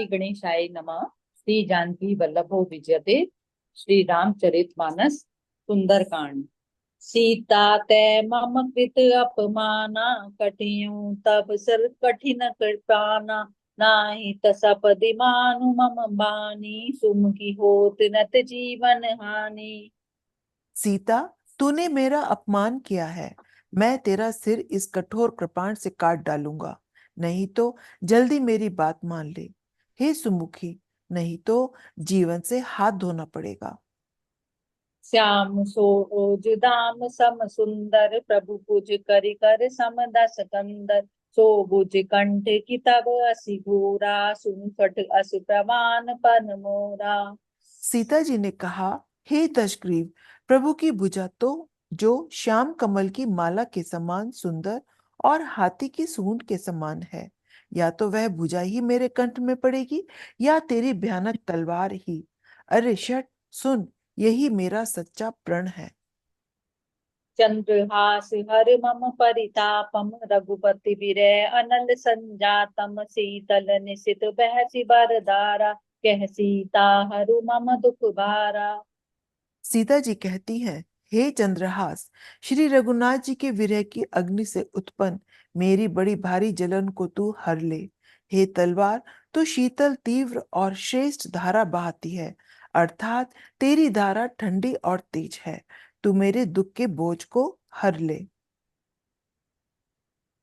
श्री गणेशाय नमः। श्री जानकी वल्लभो विजयते। श्री रामचरितमानस सुंदरकांड। सीता ते मम कृत अपमाना, कठिनु तब सर कठिन कृपाना। नाही तसपदि मानु मम बानी, सुमुखी होत नत जीवन हानि। सीता, तूने मेरा अपमान किया है। मैं तेरा सिर इस कठोर कृपाण से काट डालूंगा। नहीं तो जल्दी मेरी बात मान ले। हे सुमुखी, नहीं तो जीवन से हाथ धोना पड़ेगा। श्याम सोज दाम सम सुंदर, प्रभु पूज करि कर सम दस कंदर। सो बुज कंठ की तब असि घोरा, सुन फट अस प्रमाण पन मोरा। सीता जी ने कहा, हे दशग्रीव, प्रभु की भुजा तो जो श्याम कमल की माला के समान सुंदर और हाथी की सूंड के समान है, या तो वह भुजा ही मेरे कंठ में पड़ेगी या तेरी भयानक तलवार ही। अरे शट, सुन, यही मेरा सच्चा प्रण है। चंद्रहास हर मम परितापम, रघुपति विरय अनल संजातम। शीतल निशित बहसी बरदारा, कह सीता हरु मम दुख भारा। सीता जी कहती हैं, हे चंद्रहास, श्री रघुनाथ जी के विरह की अग्नि से उत्पन्न मेरी बड़ी भारी जलन को तू हर ले। हे तलवार, तू शीतल, तीव्र और श्रेष्ठ धारा बहाती है, अर्थात तेरी धारा ठंडी और तेज है। तू मेरे दुख के बोझ को हर ले।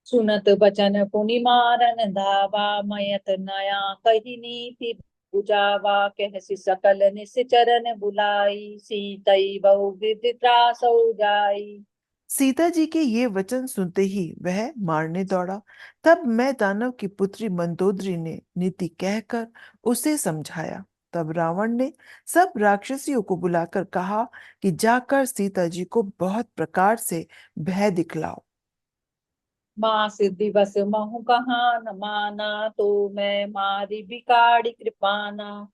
सुनत बचन पुनि मारन धावा, मयत नया कही नीति बुझावा। कहसि सकल निश्चरन बुलाई, सीतई बहु विधि त्रासौ जाई। सीता जी के ये वचन सुनते ही वह मारने दौड़ा। तब मैं दानव की पुत्री मंदोदरी ने नीति कहकर उसे समझाया। तब रावण ने सब राक्षसियों को बुलाकर कहा कि जाकर सीता जी को बहुत प्रकार से भय दिखलाओ। मास दिवस महु कहा न माना, तो मैं मारी बिगाड़ी कृपाना।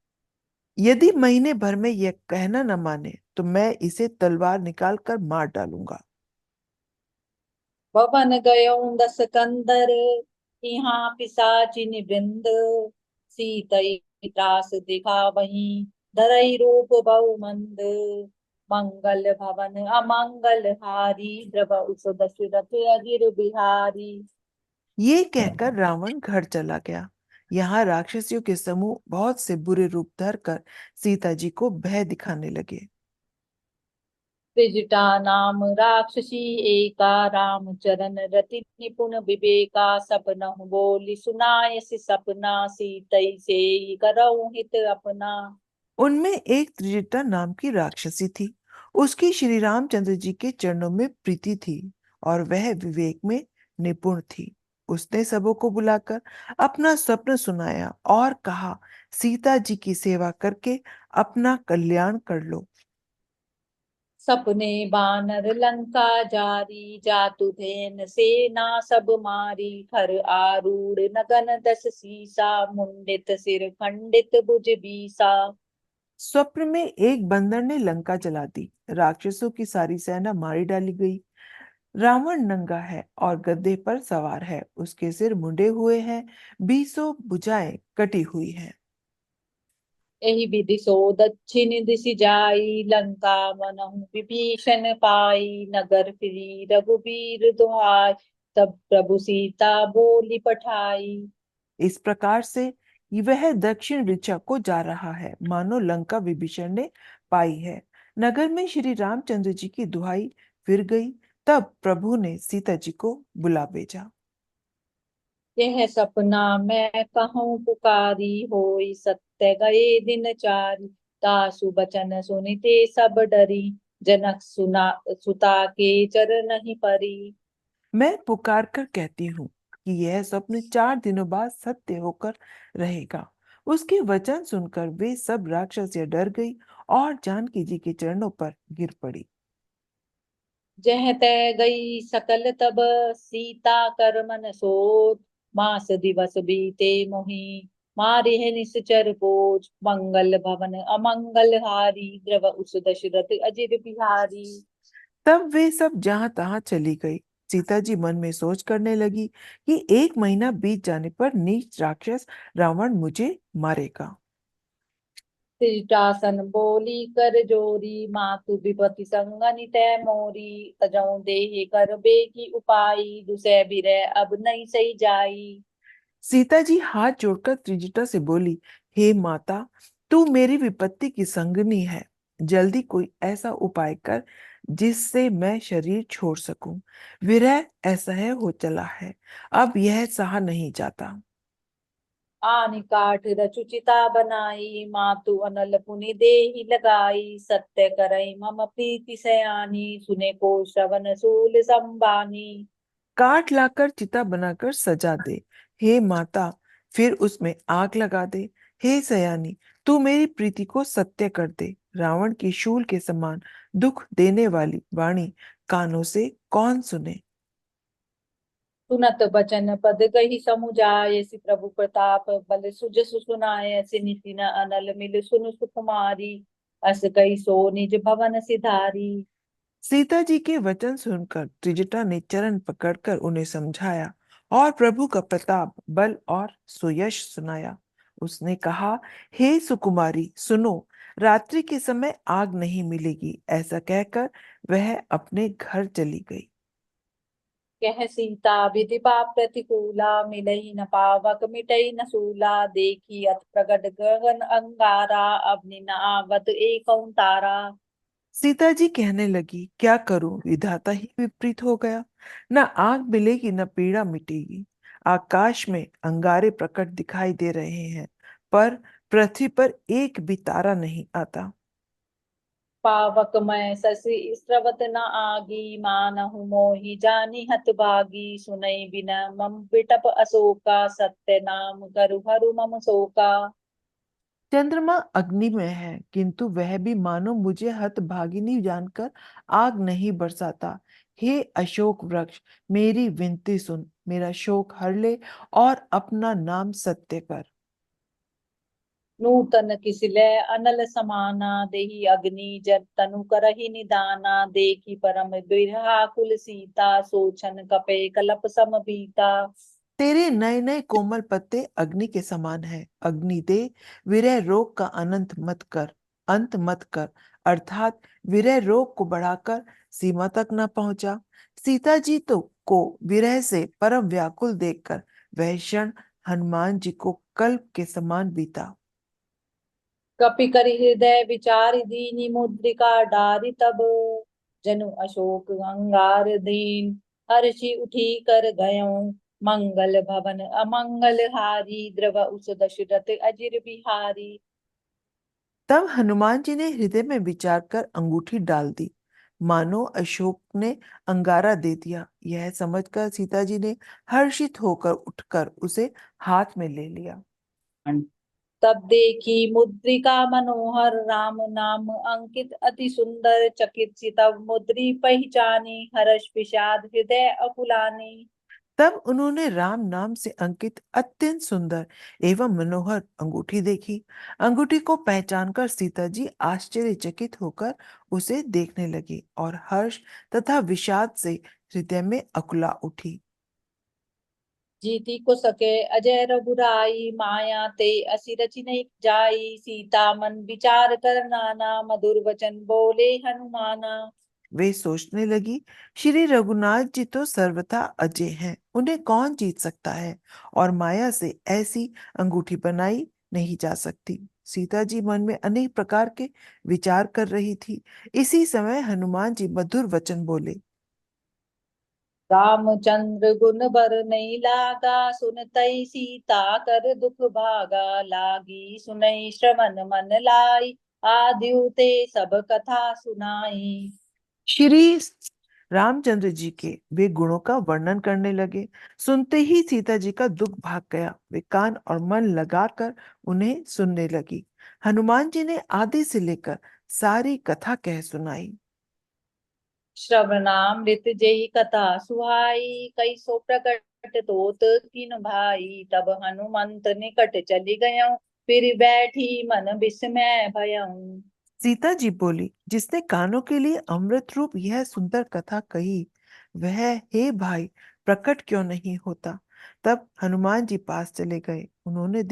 यदि महीने भर में यह कहना न माने तो मैं इसे तलवार निकाल कर मार डालूंगा। भवन गयो दस कंदर, यहाँ पिशाचिनी वृंद। सीतई त्रास दिखा वही, धरई रूप बहु मंद। मंगल भवन अमंगल हारी, द्रव उस दशरथ अजिर बिहारी। ये कहकर रावण घर चला गया। यहाँ राक्षसियों के समूह बहुत से बुरे रूप धरकर सीता जी को भय दिखाने लगे। त्रिजटा नाम राक्षसी एका, राम चरण रति निपुण विवेका। सपनहु बोली सुनायसि सपना, सीतई से करऊ हित अपना। उनमें एक त्रिजटा नाम की राक्षसी थी। उसकी श्री रामचंद्र जी के चरणों में प्रीति थी और वह विवेक में निपुण थी। उसने सबों को बुलाकर अपना स्वप्न सुनाया और कहा, सीता जी की सेवा करके अपना कल्याण कर लो। सपने बानर लंका जारी, जातु धेन सेना सब मारी। खर आरूढ़ नगन दस सीसा, मुंडित सिर खंडित भुज बीसा। स्वप्न में एक बंदर ने लंका जला दी। राक्षसों की सारी सेना मारी डाली गई। रावण नंगा है और गद्दे पर सवार है। उसके सिर मुंडे हुए हैं, बीसों भुजाएं कटी हुई हैं। एहि विधि सो दक्षिण दिशि जाई, लंका मनहु विभीषण पाई। नगर फिरी रघुबीर दुहाई, तब प्रभु सीता बोली पठाई। इस प्रकार से वह दक्षिण ऋचा को जा रहा है, मानो लंका विभीषण ने पाई है। नगर में श्री रामचंद्र जी की दुहाई फिर गई। तब प्रभु ने सीता जी को बुला भेजा। यह सपना मैं कहूँ पुकारी, होई सत्य गए दिन चारी। तासु बचन सुनिते सब डरी, जनक सुना सुता के चरण ही परी। मैं पुकार कर कहती हूँ कि यह स्वप्न 4 दिनों बाद सत्य होकर रहेगा। उसके वचन सुनकर वे सब राक्षसियां डर गई और जानकी जी के चरणों पर गिर पड़ी। जह तै गई सकल तब, सीता कर मन सोच। मास दिवस बीते मोहि, मारे है निश्चर कोच। मंगल भवन अमंगल हारी, द्रव उस दशरथ अजिर बिहारी। तब वे सब जहां तहां चली गई। सीता जी मन में सोच करने लगी कि 1 महीना बीत जाने पर नीच राक्षस रावण मुझे मारेगा। सिटासन बोली कर जोरी, मातु विपति संगनि तै मोरी। तजौ देहि कर बेगी उपाई, दुसै बिरै अब नहीं सही जाई। सीता जी हाथ जोड़कर त्रिजटा से बोली, हे माता, तू मेरी विपत्ति की संगनी है। जल्दी कोई ऐसा उपाय कर जिससे मैं शरीर छोड़ सकूं। विरह असह्य हो चला है, अब यह सहा नहीं जाता। आनि काठ रचुचिता बनाई, मातु अनल पुनि देहि लगाई। सत्य करई मम प्रीति सयानी, सुने को श्रवण सूल संबानी। काठ लाकर चिता बनाकर सजा दे, हे माता, फिर उसमें आग लगा दे। हे सयानी, तू मेरी प्रीति को सत्य कर दे। रावण की शूल के समान दुख देने वाली वाणी कानों से कौन सुने। सुनत बचन पद गही समुझाय, सि प्रभु प्रताप बल सुज सुनाय। सिनि सिन अनल मिल सुन सुकुमारी, अस कई सो निज भवन सिधारी। सीता जी के वचन सुनकर त्रिजटा ने चरण पकड़कर उन्हें समझाया और प्रभु का प्रताप, बल और सुयश सुनाया। उसने कहा, हे सुकुमारी, सुनो, रात्रि के समय आग नहीं मिलेगी। ऐसा कहकर वह अपने घर चली गई। कह सीता विधि पाप प्रतिकूला, मिलई न पावक मिटई न सूला। देखी अत प्रगट गगन अंगारा, अब निन आवत एक तारा। सीता जी कहने लगी, क्या करूं, विधाता ही विपरीत हो गया। न आग मिलेगी न पीड़ा मिटेगी। आकाश में अंगारे प्रकट दिखाई दे रहे हैं, पर पृथ्वी पर एक भी तारा नहीं आता। पावक मैं शशि स्रवत न आगी, मानहु मोहि जानी हत भागी। सुनई बिना मम बिटप अशोका, सत्य नाम करु हरु मम शोका। चंद्रमा अग्नि में है, किंतु वह भी मानो मुझे हतभागिनी जानकर आग नहीं बरसाता। हे अशोक वृक्ष, मेरी विनती सुन, मेरा शोक हर ले और अपना नाम सत्य कर। नूतन किसिलै अनल समाना, देहि अग्नि जब तनु करहि निदाना। देखी परम बिरहा कुल सीता, सोचन कपे कलप सम बीता। तेरे नए नए कोमल पत्ते अग्नि के समान है। अग्नि दे, विरह रोग का अंत मत कर, अर्थात विरह रोग को बढ़ाकर सीमा तक न पहुंचा। सीता जी तो को विरह से परम व्याकुल देखकर वह क्षण हनुमान जी को कल्प के समान बीता। कपि करि हृदय विचार दीनी, मुद्रिका डारि तब जनु अशोक अंगार दीन। हर्षि उठी कर गयों मंगल भवन अमंगल हारी, द्रव उस दशरथ अजिर बिहारी। तब हनुमान जी ने हृदय में विचार कर अंगूठी डाल दी, मानो अशोक ने अंगारा दे दिया। यह समझकर सीता जी ने हर्षित होकर उठकर उसे हाथ में ले लिया। तब देखी मुद्रिका मनोहर, राम नाम अंकित अति सुंदर। चकित सितव मुद्री पहचानी, हर्ष विषाद हृदय अकुलानी। तब उन्होंने राम नाम से अंकित अत्यंत सुंदर एवं मनोहर अंगूठी देखी। अंगूठी को पहचानकर सीता जी आश्चर्यचकित होकर उसे देखने लगी और हर्ष तथा विषाद से हृदय में अकुला उठी। जीती को सके अजय रघुराई, माया ते असि रचि नहीं जाई। सीता मन विचार कर नाना, मधुर वचन बोले हनुमाना। वे सोचने लगी, श्री रघुनाथ जी तो सर्वथा अजय हैं, उन्हें कौन जीत सकता है, और माया से ऐसी अंगूठी बनाई नहीं जा सकती। सीता जी मन में अनेक प्रकार के विचार कर रही थी। इसी समय हनुमान जी मधुर वचन बोले। रामचंद्र गुण बर नहीं लागा, सुनतई सीता कर दुख भागा। लागी सुनई श्रवण मन लाई, आद्यु ते सब कथा सुनाई। श्री रामचंद्र जी के वे गुणों का वर्णन करने लगे। सुनते ही सीता जी का दुख भाग गया। वे कान और मन लगाकर उन्हें सुनने लगी। हनुमान जी ने आदि से लेकर सारी कथा कह सुनाई। श्रवणामृत जेहि कथा सुहाई, कई सो प्रकट तोत तीन भाई। तब हनुमंत निकट चली गयो, फिर बैठी मन विस्मय भयऊ। सीता जी बोली, जिसने कानों के लिए अमृत रूप यह सुंदर कथा कही, वह हे भाई प्रकट क्यों नहीं होता। तब हनुमान जी पास चले गए। उन्हें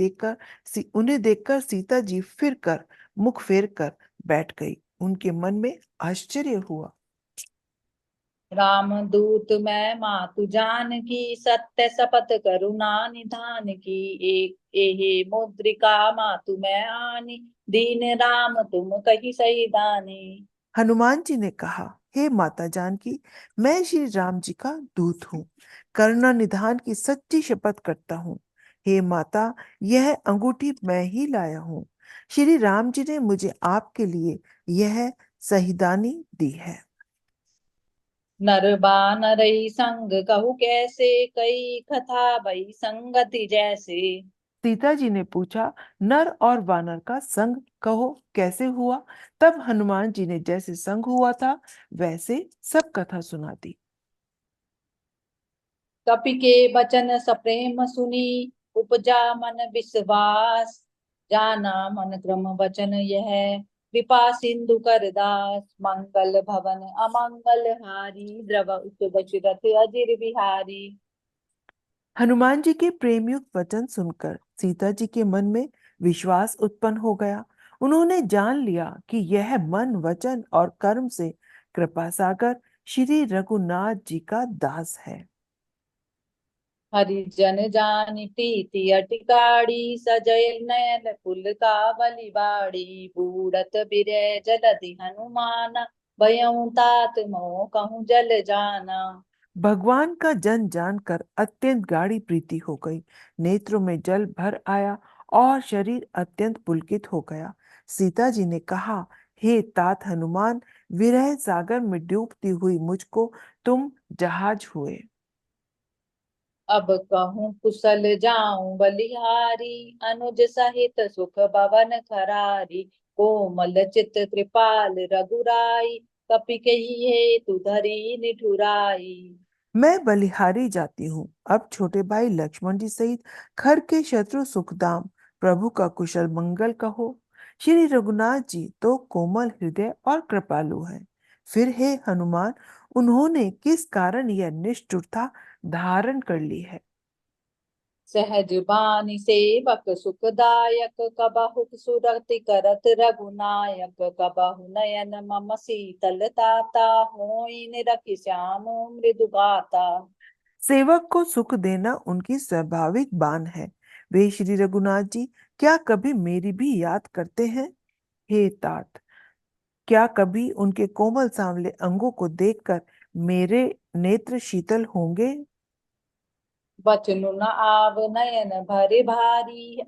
देखकर सीता जी फिर कर मुख फेर कर बैठ गई। उनके मन में आश्चर्य हुआ। राम दूत मैं मातु जान की, सत्य शपथ करुणा निधान की। एक एहे मुद्रिका मातु मैं आनी, दीन राम तुम कही सही दानी। हनुमान जी ने कहा, हे माता जानकी, मैं श्री राम जी का दूत हूँ। करुणा निधान की सच्ची शपथ करता हूँ। हे माता, यह अंगूठी मैं ही लाया हूँ। श्री राम जी ने मुझे आपके लिए यह सहीदानी दी है। नर बानरई संग कहु कैसे, कई कथा भई संगति जैसे। सीता जी ने पूछा, नर और वानर का संग कहो कैसे हुआ। तब हनुमान जी ने जैसे संग हुआ था वैसे सब कथा सुना दी। कपि के बचन सप्रेम सुनी, उपजा मन विश्वास। जाना मन क्रम वचन यह, कृपा सिंधु कर दास। मंगल भवन अमंगल हारी, द्रव उस दशरथ अजिर बिहारी। हनुमान जी के प्रेम युक्त वचन सुनकर सीता जी के मन में विश्वास उत्पन्न हो गया। उन्होंने जान लिया कि यह मन वचन और कर्म से कृपा सागर श्री रघुनाथ जी का दास है। हरिजन जानि प्रीति अटिकाड़ी, सजय नयन कुल कावली बाड़ी। बूढ़त बिरह जलधि हनुमाना, भयउ तात मोह कहूँ जल जाना। भगवान का जन जानकर अत्यंत गाढ़ी प्रीति हो गई। नेत्रों में जल भर आया और शरीर अत्यंत पुलकित हो गया। सीता जी ने कहा, हे तात हनुमान, विरह सागर में डूबती हुई मुझको तुम जहाज हुए। अब कहूँ कुशल जाऊं बलिहारी, अनुज सहित सुख भवन खरारी। कोमल चित कृपाल रघुराई, कपि कही हेतु धरी निठुराई। मैं बलिहारी जाती हूँ। अब छोटे भाई लक्ष्मण जी सहित खर के शत्रु सुखदाम प्रभु का कुशल मंगल कहो। श्री रघुनाथ जी तो कोमल हृदय और कृपालु हैं। फिर हे हनुमान, उन्होंने किस कारण यह निष्ठुरता धारण कर ली है। सहज बानी सेवक सुखदायक, कबहु सुरति करत रघुनायक। कबहु नयन मम शीतल ताता, होई निरखि श्याम मृदु गाता। सेवक को सुख देना उनकी स्वाभाविक बान है। वे श्री रघुनाथ जी क्या कभी मेरी भी याद करते हैं। हे तात, क्या कभी उनके कोमल सांवले अंगों को देखकर मेरे नेत्र शीतल होंगे। बचनु न आव नयन भरे भारी,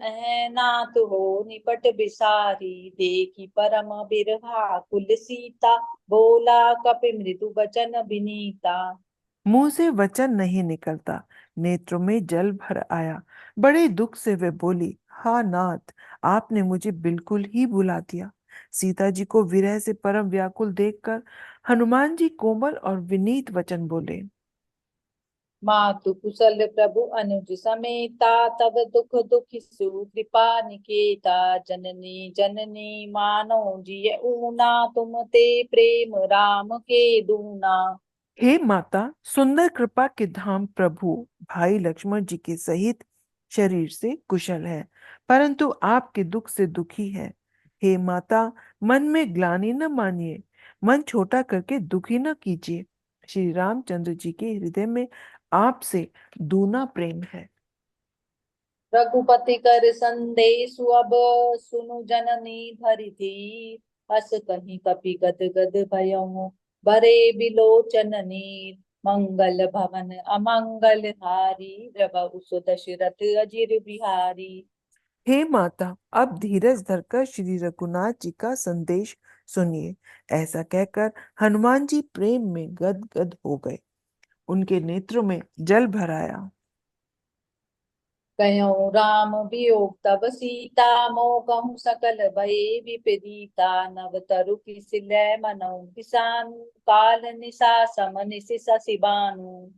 नाथ हो निपट बिसारी। देखी परम बिरहा कुल सीता, बोला कपि मृदु बचन बिनीता। मुंह से वचन नहीं निकलता, नेत्रों में जल भर आया। बड़े दुख से वे बोली, हा नाथ, आपने मुझे बिल्कुल ही भुला दिया। सीता जी को विरह से परम व्याकुल देखकर हनुमान जी कोमल और विनीत वचन बोले। मातु कुशल प्रभु अनुज समेता, तब दुख दुखि सु कृपा निकेता। जननी जननी मानो जिय ऊना, तुम ते प्रेम राम के दूना। हे माता, सुंदर कृपा के धाम प्रभु भाई लक्ष्मण जी के सहित शरीर से कुशल है, परंतु आपके दुख से दुखी है। हे माता, मन में ग्लानि न मानिए, मन छोटा करके दुखी न कीजिए। श्री रामचंद्र जी के हृदय में आपसे दूना प्रेम है। रघुपति कर संदेशु अब, सुनु जननी धरि धीर। हस कहीं कपि गद गद भयउ, बरे बिलोचन नीर। मंगल भवन अमंगल हारी, द्रव उस दशरथ अजिर बिहारी। हे माता, अब धीरज धरकर श्री रघुनाथ जी का संदेश सुनिए। ऐसा कहकर हनुमान जी प्रेम में गद गद हो गए। उनके नेत्रों में जल भर आया। कयो राम वियोग तब सीता, मोह कहूँ सकल भय विपरीता। नव तरु किसिलय मनऊ किसानु, काल निशा सम निशि शशि बानु।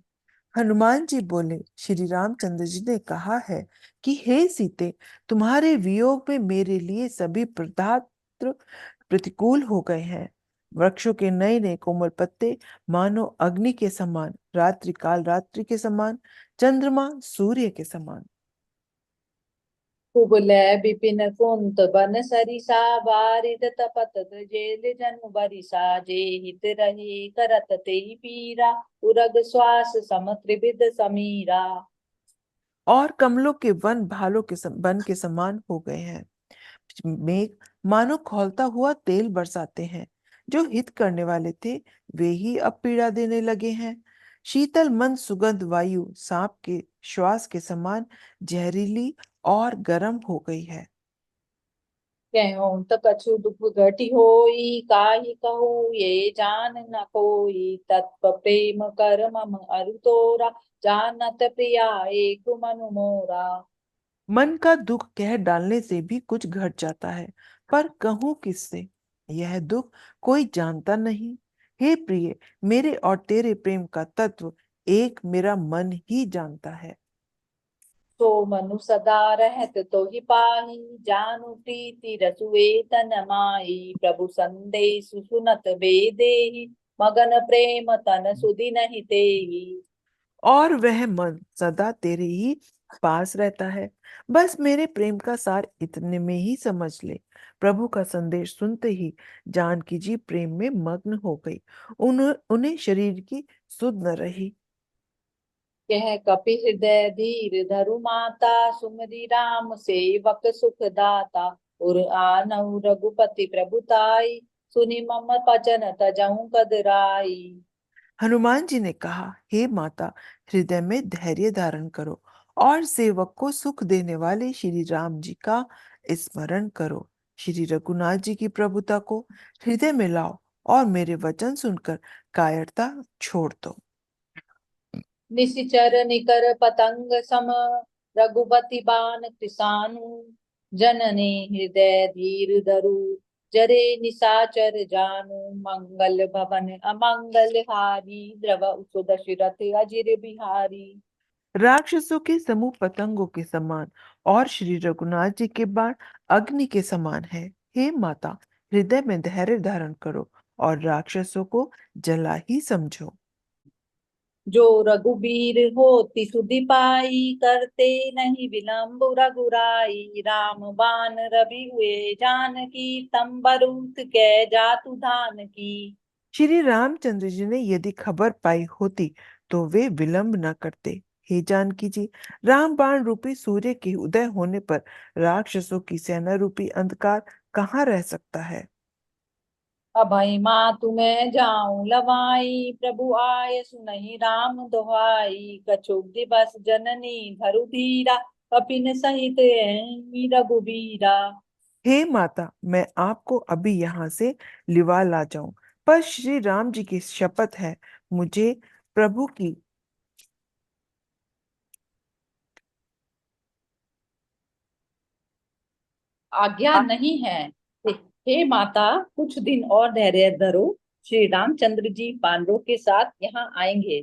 हनुमान जी बोले, श्री रामचंद्र जी ने कहा है कि हे सीते, तुम्हारे वियोग में मेरे लिए सभी पदार्थ प्रतिकूल हो गए हैं। वृक्षों के नए नए कोमल पत्ते मानो अग्नि के समान, रात्रि काल रात्रि के समान, चंद्रमा सूर्य के समान। कुबलै बिपिन कुंत बन सरिसा बारिद तपत जेल जनु बरिसा जे हित रहे करत तेहि पीरा उरग श्वास सम त्रिविध समीरा। और कमलों के वन भालों के वन के समान हो गए हैं। मेघ मानो खौलता हुआ तेल बरसाते हैं। जो हित करने वाले थे वे ही अब पीड़ा देने लगे हैं। शीतल मंद सुगंध वायु सांप के श्वास के समान जहरीली और गर्म हो गई है। कहूँ त कछु दुख घटी होई काहि कहूँ ये जान न कोई तत्व प्रेम कर मम अरु तोरा जानत प्रिया एक मनु मोरा। मन का दुख कह डालने से भी कुछ घट जाता है, पर कहूं किससे? यह दुख कोई जानता नहीं। हे प्रिय, मेरे और तेरे प्रेम का तत्व एक मेरा मन ही जानता है। सो मनु सदा रहत तो ही पाही जानु प्रीति रसुए तन माही प्रभु संदेश सुनत बेदेही मगन प्रेम तन सुधि नहीं तेही। और वह मन सदा तेरे ही पास रहता है। बस मेरे प्रेम का सार इतने में ही समझ ले। प्रभु का संदेश सुनते ही जानकी जी प्रेम में मग्न हो गई। उन्हें शरीर की सुध न रही। कह कपि हृदय धीर धरु माता सुमरि राम सेवक सुख दाता उर आनहु रघुपति प्रभुताई सुनि मम पचन तजहु कदराई। हनुमान जी ने कहा, हे माता, हृदय में धैर्य धारण करो और सेवक को सुख देने वाले श्री राम जी का स्मरण करो। श्री रघुनाथ जी की प्रभुता को हृदय में लाओ और मेरे वचन सुनकर कायरता छोड़ दो। निशिचर निकर पतंग सम रघुपति बाण कृसानु जननी हृदय धीर धरु जरे निशाचर जानु मंगल भवन अमंगल हारी द्रव उसु दशरथ अजिर बिहारी। राक्षसों के समूह पतंगों के समान और श्री रघुनाथ जी के बाण अग्नि के समान है। हे माता, हृदय में धैर्य धारण करो और राक्षसों को जला ही समझो। जो रघुबीर होति सुधि पाई करते नहीं विलंब रघुराई राम बाण रवि हुए जानकी तंबरूत कै जातु धान की। श्री रामचंद्र जी ने यदि खबर पाई होती तो वे विलंब न करते। हे जानकी जी, राम बाण रूपी सूर्य के उदय होने पर राक्षसों की सेना रूपी अंधकार कहाँ रह सकता है। अभय मातु मैं जाऊं लवाई प्रभु आय सुनहि राम दोहाई कछुक दिवस जननी धरु धीरा कपिन सहित ऐ रघुबीरा। हे माता, मैं आपको अभी यहाँ से लिवा ला जाऊं, पर श्री राम जी की शपथ है, मुझे प्रभु की आज्ञा नहीं है। हे माता कुछ दिन और धैर्य धरो श्री रामचंद्र जी पांडवों के साथ यहाँ आएंगे।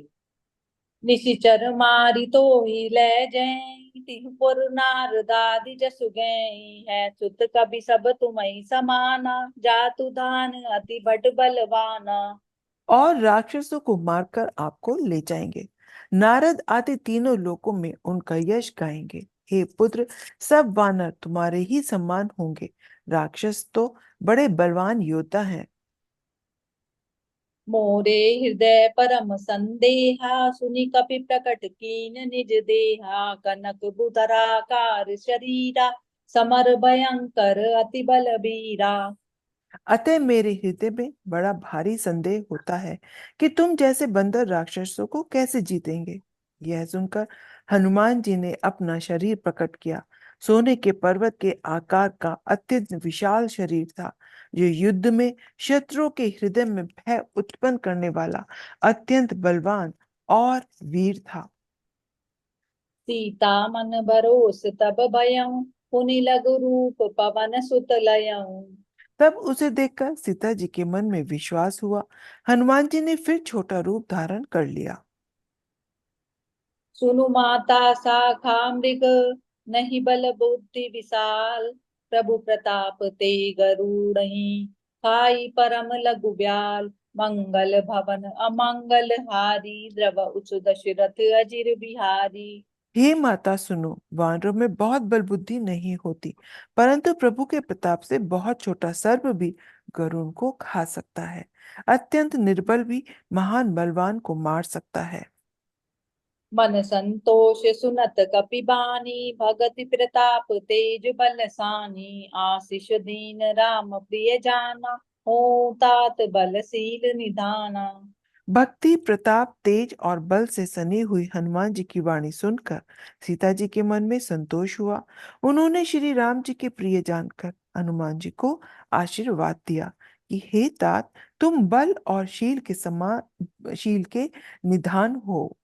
निशिचर मारी तो ही ले जय तिहुपुर नारदादि जसु गए है सुत कभी सब तुम्हें समाना जातु धान अति बड़ बलवाना। और राक्षसों को मारकर आपको ले जाएंगे। नारद आदि तीनों लोकों में उनका यश गाएंगे। हे पुत्र, सब वानर तुम्हारे ही समान होंगे। राक्षस तो बड़े बलवान योद्धा हैं। मोरे हृदय परम संदेहा सुनि कपि प्रकट कीन निज देहा कनक बुधराकार शरीरा समर भयंकर अति बलबीरा। अतः मेरे हृदय में बड़ा भारी संदेह होता है कि तुम जैसे बंदर राक्षसों को कैसे जीतेंगे। यह सुनकर हनुमान जी ने अपना शरीर प्रकट किया। सोने के पर्वत के आकार का अत्यंत विशाल शरीर था, जो युद्ध में शत्रुओं के हृदय में भय उत्पन्न करने वाला अत्यंत बलवान और वीर था। सीता मन बरोस तब भयउ पुनि लघु रूप पवन सुत लयऊ। तब उसे देखकर सीता जी के मन में विश्वास हुआ। हनुमान जी ने फिर छोटा रूप धारण कर लिया। सुनु माता शाखा मृग नहीं बल बुद्धि विशाल प्रभु प्रताप ते गरुड़हि खाई परम लघु ब्याल, मंगल भवन अमंगल हारी, द्रव उच दशरथ अजिर बिहारी। हे माता सुनो, वानरों में बहुत बल बुद्धि नहीं होती, परंतु प्रभु के प्रताप से बहुत छोटा सर्प भी गरुड़ को खा सकता है। अत्यंत निर्बल भी महान बलवान को मार सकता है। मन संतोष सुनत कपि बानी, भगति प्रताप तेज बलसानी। आशीष दीन राम प्रिय जाना, हो तात बलशील निधाना। भक्ति प्रताप तेज और बल से सनी हुई हनुमान जी की वाणी सुनकर सीता जी के मन में संतोष हुआ। उन्होंने श्री राम जी के प्रिय जानकर हनुमान जी को आशीर्वाद दिया कि हे तात, तुम बल और शील के निधान हो।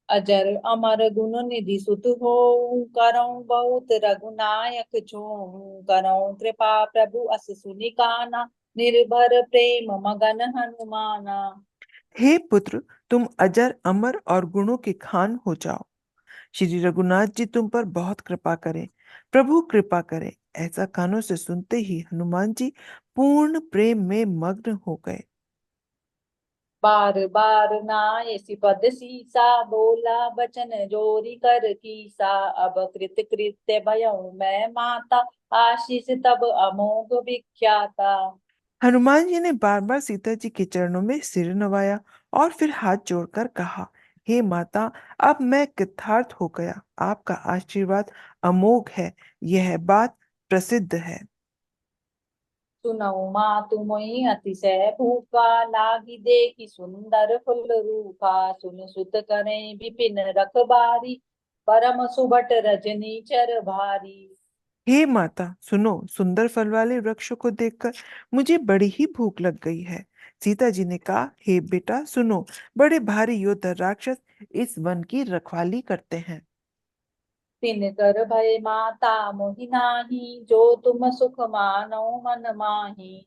अजर अमर गुण निधि सुत हो, करऊं बहुत रघुनायक छो। करऊं कृपा प्रभु अस सुनिकाना, निर्भर प्रेम मगन हनुमाना। हे पुत्र, तुम अजर अमर और गुणों के खान हो जाओ। श्री रघुनाथ जी तुम पर बहुत कृपा करें, प्रभु कृपा करें। ऐसा कानों से सुनते ही हनुमान जी पूर्ण प्रेम में मग्न हो गए। बार बार नायसि पद सीसा, बोला बचन जोरी कर कीसा। अब कृत कृत्य भयउ मैं माता, आशीष तब अमोघ विख्याता। हनुमान जी ने बार बार सीता जी के चरणों में सिर नवाया और फिर हाथ जोड़कर कहा, हे माता, अब मैं कृतार्थ हो गया। आपका आशीर्वाद अमोघ है, यह बात प्रसिद्ध है। सुनऊ मातु मोहि अतिशय भूखा, लागी देखी सुंदर फुल रूपा। सुन सुत करें विपिन रखबारी, परम सुबट रजनी चर भारी। हे माता सुनो, सुंदर फल वाले वृक्षों को देखकर मुझे बड़ी ही भूख लग गई है। सीता जी ने कहा, हे बेटा सुनो, बड़े भारी योद्धा राक्षस इस वन की रखवाली करते हैं। तिन कर भय माता मोहि नाही, जो तुम सुख मानो मन माही।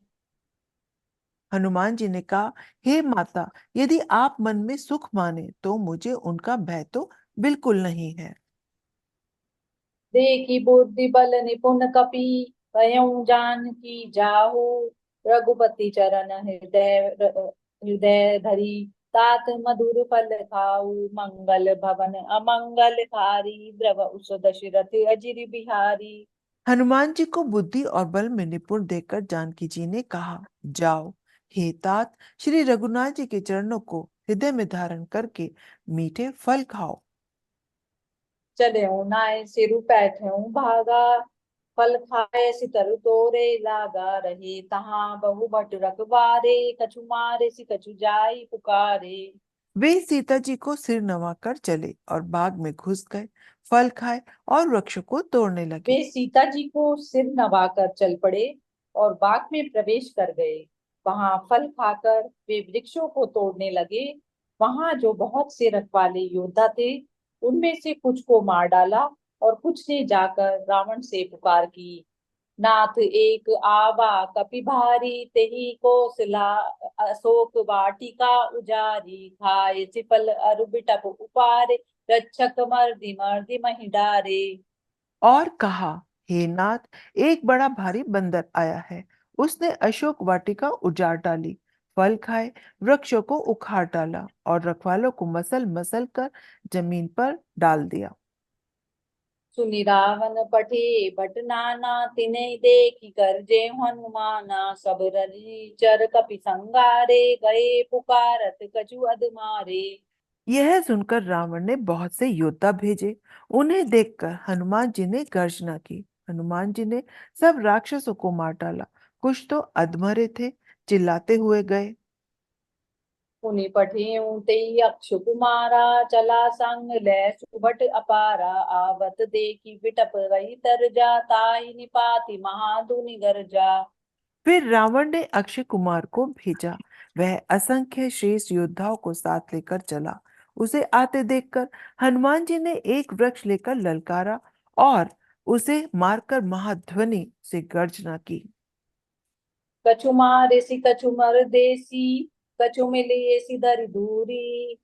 हनुमान जी ने कहा, हे माता, यदि आप मन में सुख माने तो मुझे उनका भय तो बिल्कुल नहीं है। देखी बुद्धि बल निपुण कपि, भयउ जानकी जाहु। रघुपति चरण हृदय धरी, तात मधुर फल खाऊ। मंगल भवन अमंगल हारी, द्रव उस दशरथ अजिर बिहारी। हनुमान जी को बुद्धि और बल में निपुण देखकर जानकी जी ने कहा, जाओ, हे तात, श्री रघुनाथ जी के चरणों को हृदय में धारण करके मीठे फल खाओ। चले नाय सिरु पैठऊं भागा, फल खाए सितर तोरे लागा। रहे तहाँ बहु भट रखबारे, कछु मारे सि कछु जाई पुकारे। वे सीता जी को सिर नवाकर चले और बाग में घुस गए, फल खाए और वृक्ष को तोड़ने लगे। वे सीता जी को सिर नवाकर चल पड़े और बाग में प्रवेश कर गए। वहां फल खाकर वे वृक्षों को तोड़ने लगे। वहां जो बहुत से रखवाले योद्धा थे, उनमें से कुछ को मार डाला और कुछ ने जाकर रावण से पुकार की। नाथ एक आवा कपि भारी, तेहि कोसला अशोक वाटिका उजारी। खाए सिफल अरु बिटप उपारे, रक्षक मर्दि मर्दि महि डारे। और कहा, हे नाथ, एक बड़ा भारी बंदर आया है। उसने अशोक वाटिका उजाड़ डाली, फल खाए, वृक्षों को उखाड़ डाला और रखवालों को मसल मसल कर जमीन पर डाल दिया। सुनि रावण पठे भट नाना, तिन्हि देखि करजे हनुमाना। सब रजि चर कपि संगारे, गए पुकारत कछु अधमारे। यह सुनकर रावण ने बहुत से योद्धा भेजे। उन्हें देखकर हनुमान जी ने गर्जना की। हनुमान जी ने सब राक्षसों को मार डाला। कुछ तो अधमरे थे, चिल्लाते हुए गए। पुनि पठेउ तेई अक्षु कुमारा, चला संग लै सुभट अपारा। आवत देखि बिटप रही तरजा, ताई निपाति महाधुनि गरजा। फिर रावण ने अक्षय कुमार को भेजा। वह असंख्य श्रेष्ठ योद्धाओं को साथ लेकर चला। उसे आते देखकर हनुमान जी ने एक वृक्ष लेकर ललकारा और उसे मारकर महाध्वनि से गर्जना की। कछु मारे सि कछु मर देसी, कछु मिलिए सि धरि दूरी।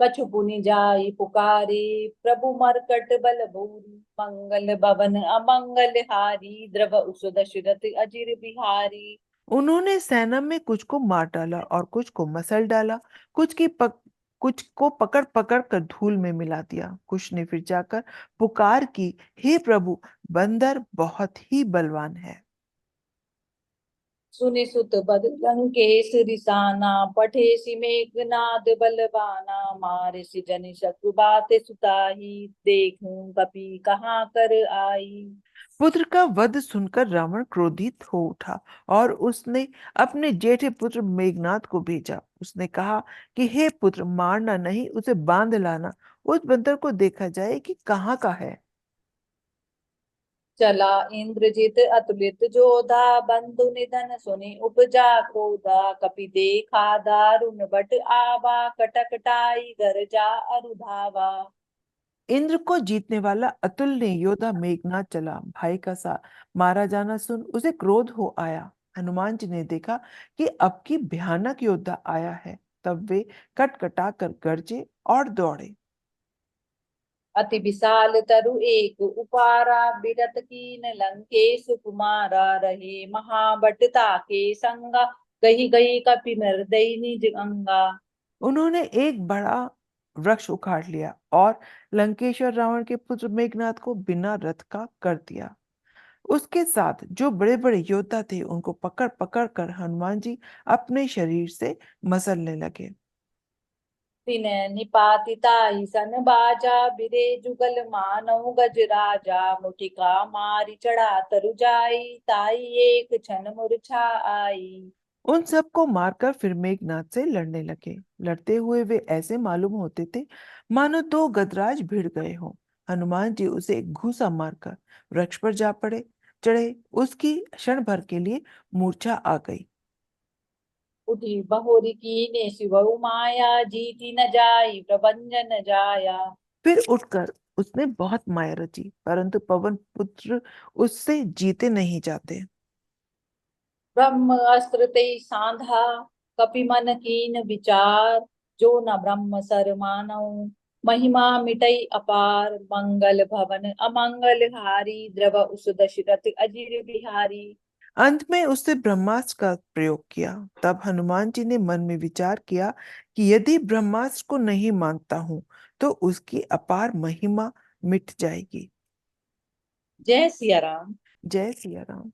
कछु पुनि जाई पुकारे, प्रभु मरकट बल भूरी, मंगल भवन अमंगल हारी, द्रव उस दशरथ अजिर बिहारी। उन्होंने सेना में कुछ को मार डाला और कुछ को मसल डाला, कुछ को पकड़ पकड़ कर धूल में मिला दिया। कुछ ने फिर जाकर पुकार की, हे प्रभु, बंदर बहुत ही बलवान है। सुनि सुत बद लंकेश रिसाना, पठे सि मेघनाद बलवाना, मारे सि जनि शत्रु बाते सुताही, देखूं कपि कहाँ कर आई। पुत्र का वध सुनकर रावण क्रोधित हो उठा और उसने अपने जेठे पुत्र मेघनाद को भेजा। उसने कहा कि हे पुत्र, मारना नहीं, उसे बांध लाना। उस बंदर को देखा जाए कि कहाँ का है। चला इंद्रजित अतुलित जोधा, बंधु निधन सुनि उपजा क्रोधा, कपि देखा दारुण बट आवा, कटकटाई गरजा अरुधावा। इंद्र को जीतने वाला अतुल ने योद्धा मेघनाद चला। भाई का सा मारा जाना सुन उसे क्रोध हो आया। हनुमान जी ने देखा कि अब की भयानक योद्धा आया है, तब वे कटकटा कर गरजे और दौड़े। अति विशाल तरु एक उपारा, बिरत कीन लंकेश कुमारा, रहे महाबटता के संगा, गही गही कपि मृदई निज अंगा। उन्होंने एक बड़ा वृक्ष उखाड़ लिया और लंकेश्वर रावण के पुत्र मेघनाद को बिना रथ का कर दिया। उसके साथ जो बड़े बड़े योद्धा थे उनको पकड़ पकड़ कर हनुमान जी अपने शरीर से मसलने लगे। तिनैं निपातिताहि सन बाजा, बिरे जुगल मानव गजराजा, मुटिका मारि चढ़ा तरु जाई, ताई एक छन मूर्छा आई। उन सबको मारकर फिर मेघनाद से लड़ने लगे। लड़ते हुए वे ऐसे मालूम होते थे मानो दो गधराज भिड़ गए हों। हनुमान जी उसे एक घूसा मारकर वृक्ष पर जा पड़े चढ़े। उसकी क्षण भर के लिए मूर्छा आ गई। उठी बहोरी कीने शिवउ माया, जीति न जाई प्रभंजन जाया। फिर उठकर उसने बहुत माया रची, परंतु पवन पुत्र उससे जीते नहीं जाते। ब्रह्म अस्त्र ते सांधा, कपि मन कीन विचार, जो न ब्रह्म सर मानऊ, महिमा मिटई अपार, मंगल भवन अमंगल हारी, द्रव उस दशरथ अजिर बिहारी। अंत में उसने ब्रह्मास्त्र का प्रयोग किया। तब हनुमान जी ने मन में विचार किया कि यदि ब्रह्मास्त्र को नहीं मानता हूं तो उसकी अपार महिमा मिट जाएगी। जय सिया राम। जय सिया राम।